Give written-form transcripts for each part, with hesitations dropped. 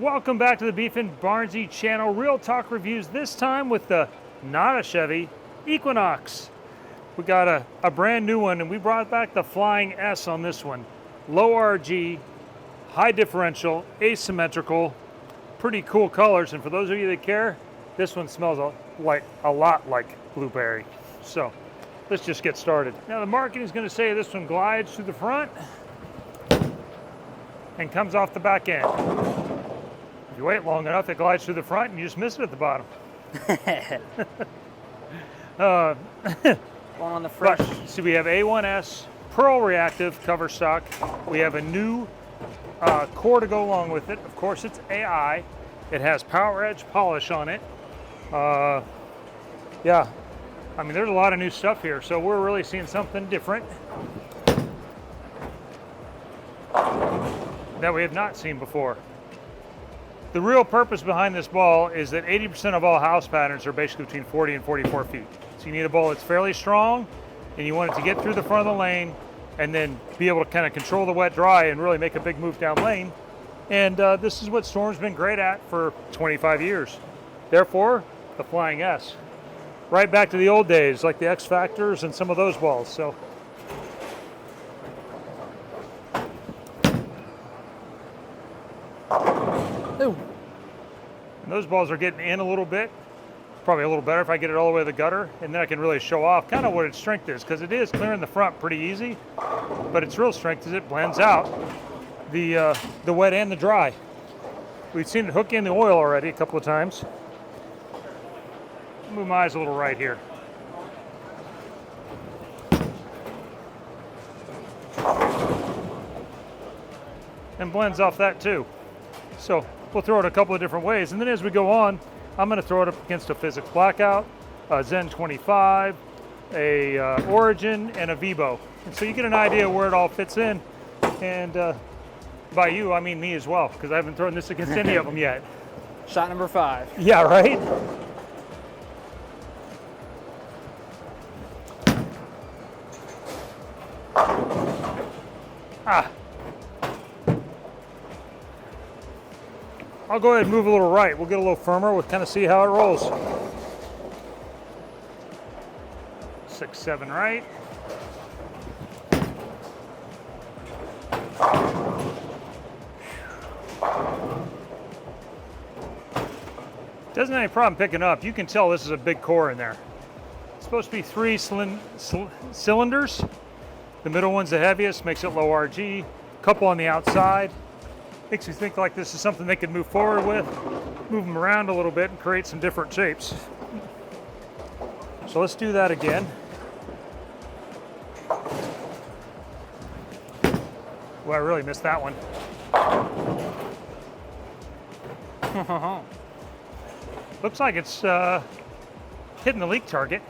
Welcome back to the BArnzy channel. Real talk reviews, this time with the not a Chevy Equinox. We got a brand new one, and we brought back the Flying S on this one. Low RG, high differential, asymmetrical, pretty cool colors. And for those of you that care, this one smells a lot like blueberry. So let's just get started. Now the marketing is going to say this one glides through the front and comes off the back end. If you wait long enough, it glides through the front and you just miss it at the bottom. One on the front. So we have A1S Pearl Reactive cover stock. We have a new core to go along with it. Of course, it's AI. It has Power Edge polish on it. Yeah, I mean, there's a lot of new stuff here, so we're really seeing something different that we have not seen before. The real purpose behind this ball is that 80% of all house patterns are basically between 40 and 44 feet. So you need a ball that's fairly strong, and you want it to get through the front of the lane and then be able to kind of control the wet dry and really make a big move down lane. And this is what Storm's been great at for 25 years. Therefore, the Flying S. Right back to the old days, like the X Factors and some of those balls. So Ooh. and those balls are getting in a little bit. Probably a little better if I get it all the way to the gutter, and then I can really show off kind of what its strength is, because it is clearing the front pretty easy, but its real strength is it blends out the wet and the dry. We've seen it hook in the oil already a couple of times. Move my eyes a little right here. And blends off that too. So we'll throw it a couple of different ways, and then as we go on, I'm going to throw it up against a Physics Blackout, a Zen 25, a Origin, and a Vibo. And so you get an idea where it all fits in. And by you, I mean me as well, because I haven't thrown this against any of them yet. Shot number 5. Yeah, right? I'll go ahead and move a little right. We'll get a little firmer. We'll kind of see how it rolls. 6, 7 right. Doesn't have any problem picking up. You can tell this is a big core in there. It's supposed to be 3 cylinders. The middle one's the heaviest, makes it low RG. Couple on the outside. Makes me think like this is something they could move forward with, move them around a little bit and create some different shapes. So let's do that again. Well, I really missed that one. Looks like it's hitting the leak target.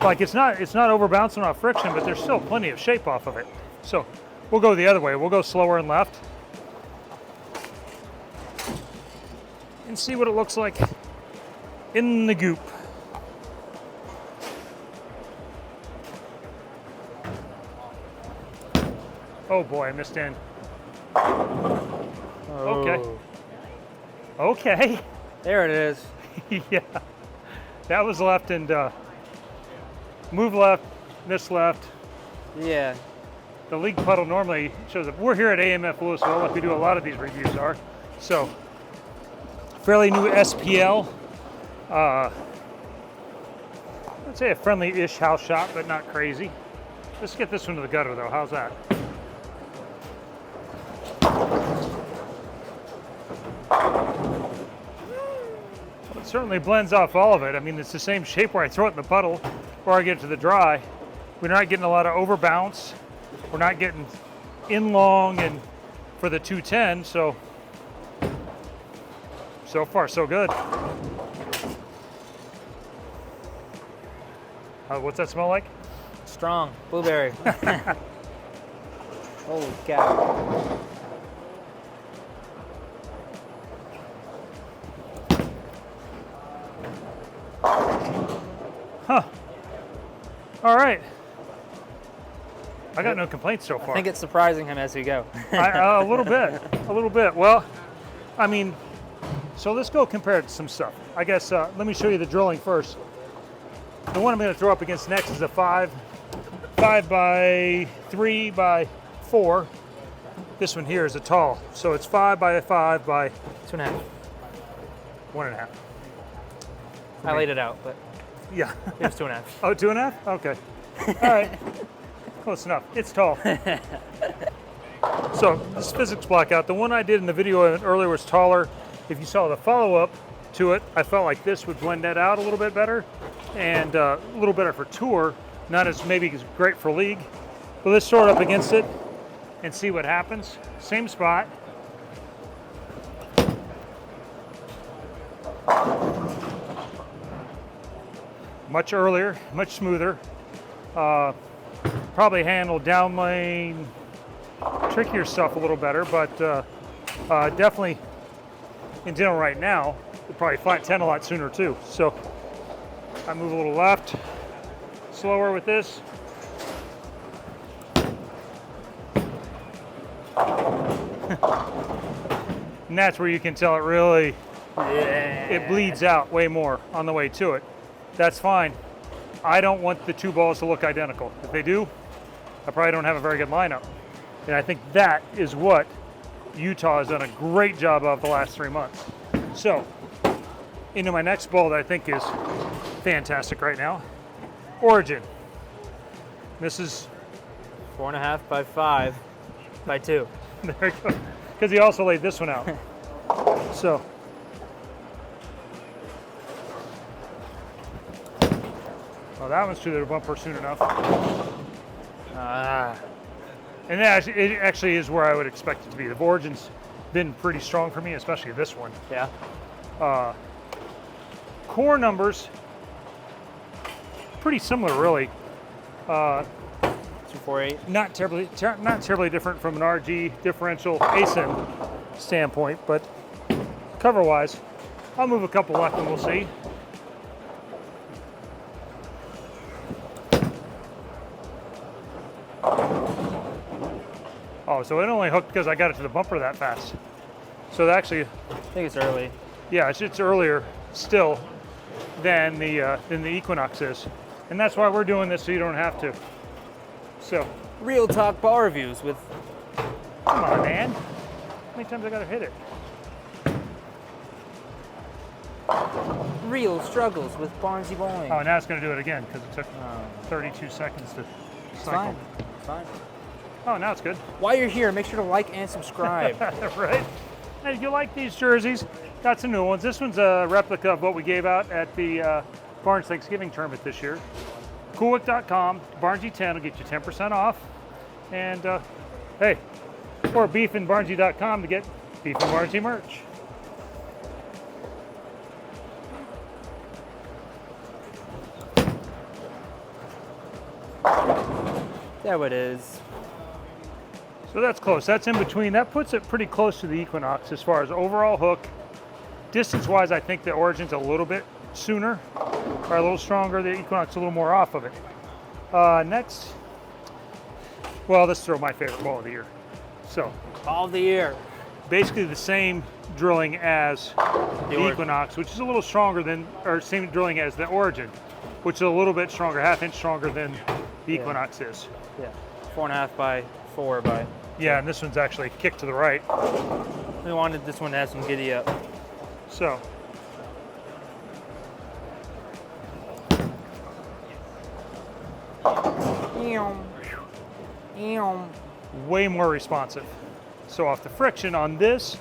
Like it's not over bouncing off friction, but there's still plenty of shape off of it. So we'll go the other way. We'll go slower and left and see what it looks like in the goop. Oh boy, I missed in. Okay. Okay. There it is. Yeah. That was left and move left, miss left. Yeah. The leak puddle normally shows up. We're here at AMF Louisville, like we do a lot of these reviews are. So, fairly new SPL. I'd say a friendly-ish house shot, but not crazy. Let's get this one to the gutter though, how's that? Well, it certainly blends off all of it. I mean, it's the same shape where I throw it in the puddle or I get it to the dry. We're not getting a lot of over bounce. We're not getting in long and for the 210, so far so good. What's that smell like? Strong. Blueberry. Holy cow. Huh. All right. I got no complaints so far. I think it's surprising him as we go. A little bit. Well, I mean, so let's go compare it to some stuff. I guess let me show you the drilling first. The one I'm going to throw up against next is a 5 by 3 by 4. This one here is a tall, so it's 5 by 5 by 2.5. 1.5. I laid it out, but Yeah. it was 2.5. Oh, 2.5? Okay. All right. Close enough. It's tall. So this physics blackout, the one I did in the video earlier was taller. If you saw the follow-up to it, I felt like this would blend that out a little bit better and a little better for tour, not as maybe as great for league. But let's throw it up against it and see what happens. Same spot. Much earlier, much smoother. Probably handle down lane, trickier stuff a little better, but definitely in general right now, we'll probably flat 10 a lot sooner too. So I move a little left, slower with this. And that's where you can tell it really, it bleeds out way more on the way to it. That's fine. I don't want the two balls to look identical. If they do, I probably don't have a very good lineup. And I think that is what Utah has done a great job of the last 3 months. So, into my next ball that I think is fantastic right now, Origin. This is 4.5 by 5 by 2. there you go. Because he also laid this one out. So, well, that one's through the bumper soon enough. And it actually is where I would expect it to be. The Origin's been pretty strong for me, especially this one. Yeah. Core numbers, pretty similar, really. 248. Not terribly different from an RG differential ASIN standpoint, but cover-wise, I'll move a couple left and we'll see. Oh, so it only hooked because I got it to the bumper that fast. So actually, I think it's early. yeah, it's earlier still than the Equinox is, and that's why we're doing this so you don't have to. So, Real talk ball reviews with come on, man. How many times I gotta hit it? real struggles with BArnzy bowling. Oh, now it's gonna do it again because it took 32 seconds to It's cycle. fine. It's fine. Oh, now it's good. While you're here, make sure to like and subscribe. Right? Hey, you like these jerseys? Got some new ones. This one's a replica of what we gave out at the Barnes Thanksgiving tournament this year. Coolwick.com, BArnzy10 will get you 10% off. And hey, or beefandbarnzy.com to get Beef and Barnzy merch. There it is. So that's close. That's in between. That puts it pretty close to the Equinox as far as overall hook. Distance-wise, I think the Origin's a little bit sooner, or a little stronger. The Equinox a little more off of it. Next, well, let's throw my favorite ball of the year. So, All of the year. basically the same drilling as the Origin. Equinox, which is a little stronger than, or same drilling as the Origin, which is a little bit stronger, half-inch stronger than the Equinox is. Yeah. 4.5 by 4 by. Yeah, and this one's actually kicked to the right. We wanted this one to have some giddy up. So, way more responsive. So off the friction on this,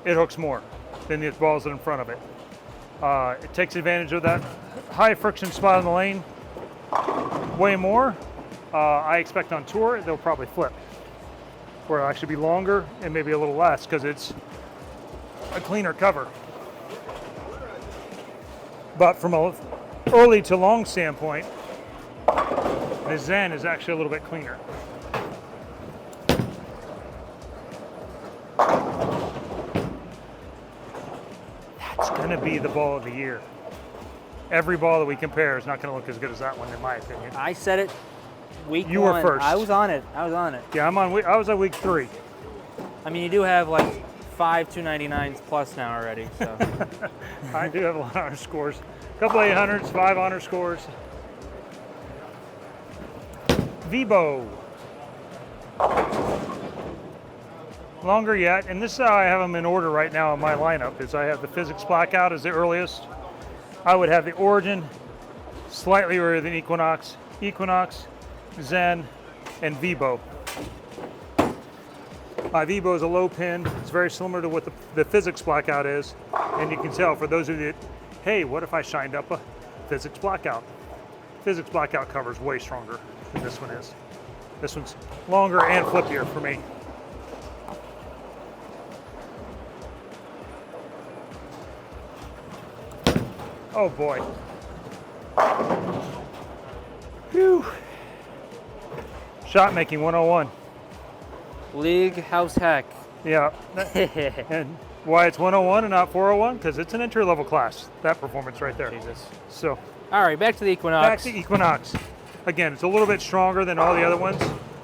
it hooks more than the balls that are in front of it. It takes advantage of that high friction spot in the lane way more. I expect on tour, they'll probably flip, where it'll actually be longer and maybe a little less because it's a cleaner cover. But from a early to long standpoint, the Zen is actually a little bit cleaner. That's gonna be the ball of the year. Every ball that we compare is not gonna look as good as that one, in my opinion. I said it week You one. were first. I was on it. I was on it. Yeah, I was at week 3. I mean, you do have like 5 299s plus now already. So I do have a lot of honor scores. A couple 800s, 5 honor scores. Vibo. Longer yet, and this is how I have them in order right now in my lineup, is I have the Physics Blackout as the earliest. I would have the Origin, slightly earlier than Equinox, Equinox, Zen, and Vibo. Vibo is a low pin. It's very similar to what the Physics Blackout is, and you can tell for those of you that, hey, what if I shined up a Physics Blackout? Physics Blackout cover is way stronger than this one is. This one's longer and flippier for me. Oh boy. Whew. Shot making 101. League house hack. Yeah. And why it's 101 and not 401? Because it's an entry level class. That performance right there. Jesus. So All right, back to the Equinox. back to Equinox. Again, it's a little bit stronger than all the other ones,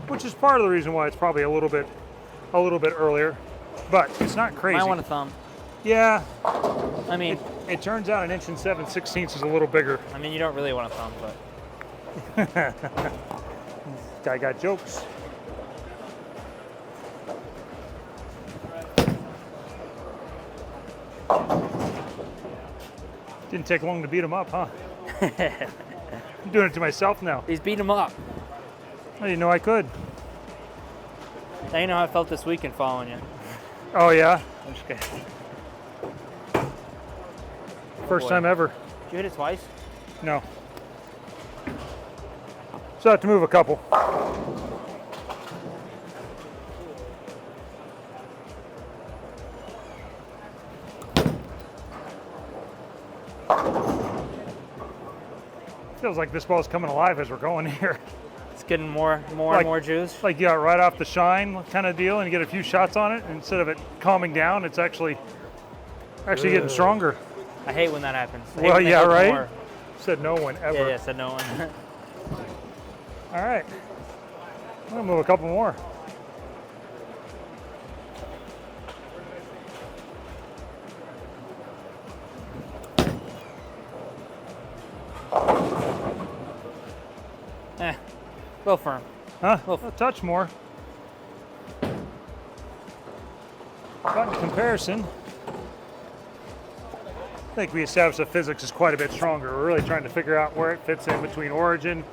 which is part of the reason why it's probably a little bit earlier. But it's not crazy. Might want a thumb. Yeah. I mean, It turns out an 1 7/16 is a little bigger. you don't really want a thumb, but Guy got jokes. Didn't take long to beat him up, huh? I'm doing it to myself now. he's beating him up. I didn't know I could. Now you know how I felt this weekend following you. Oh yeah, I'm just kidding. first Boy. time ever. Did you hit it twice? No. So I have to move a couple. Feels like this ball's coming alive as we're going here. It's getting more and Like- more juice. Like you got right off the shine kind of deal, and you get a few shots on it. Instead of it calming down, it's actually getting stronger. I hate when that happens. I hate Well, when they yeah, hold right? more. Said no one ever. Yeah, said no one. All right, I'm gonna move a couple more. A little firm. Huh? A touch more. But in comparison, I think we established that physics is quite a bit stronger. We're really trying to figure out where it fits in between Origin,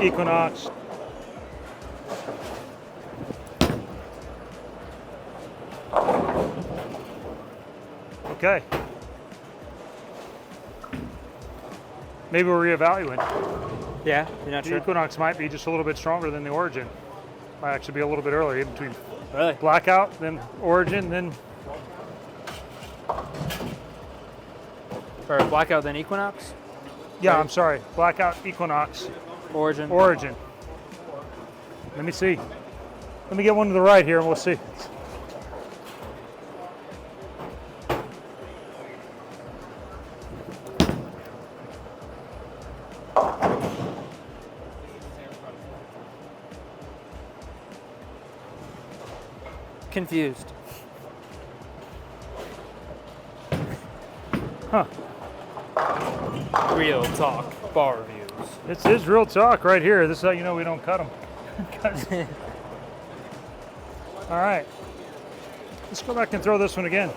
Equinox. Okay. Maybe we're reevaluating. Yeah, you're not The sure? Equinox might be just a little bit stronger than the Origin. Might actually be a little bit earlier in between Really? Blackout, then Origin, then Or blackout then Equinox? yeah, I'm sorry, Blackout, Equinox, Origin? Origin. Let me see. Let me get one to the right here and we'll see. Confused. Huh. Real talk bar reviews. This is real talk right here. This is how you know we don't cut them. All right. Let's go back and throw this one again.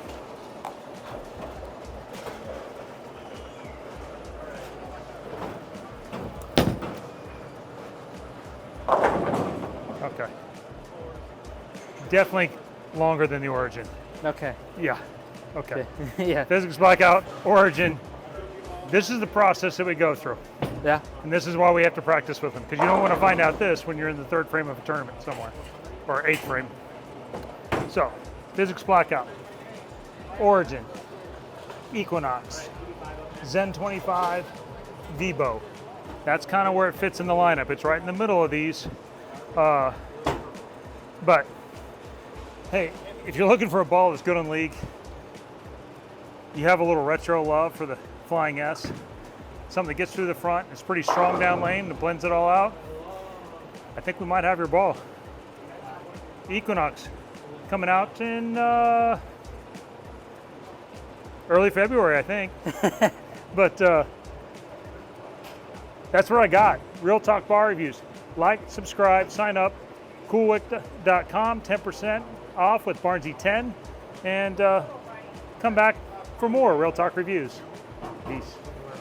Okay. Definitely longer than the Origin. Okay. Yeah. Okay. Yeah. Physics Blackout, Origin. This is the process that we go through. Yeah. And this is why we have to practice with them, because you don't want to find out this when you're in the third frame of a tournament somewhere, or eighth frame. So, Physics Blackout, Origin, Equinox, Zen 25, Vibo. That's kind of where it fits in the lineup. It's right in the middle of these. But, hey, if you're looking for a ball that's good on league, you have a little retro love for the Flying S. Something that gets through the front, it's pretty strong down lane, that blends it all out. I think we might have your ball. Equinox coming out in early February, I think. But that's what I got. Real Talk Bar Reviews. Like, subscribe, sign up. Coolwick.com, 10% off with BArnzy 10. And come back for more Real Talk Reviews. Peace.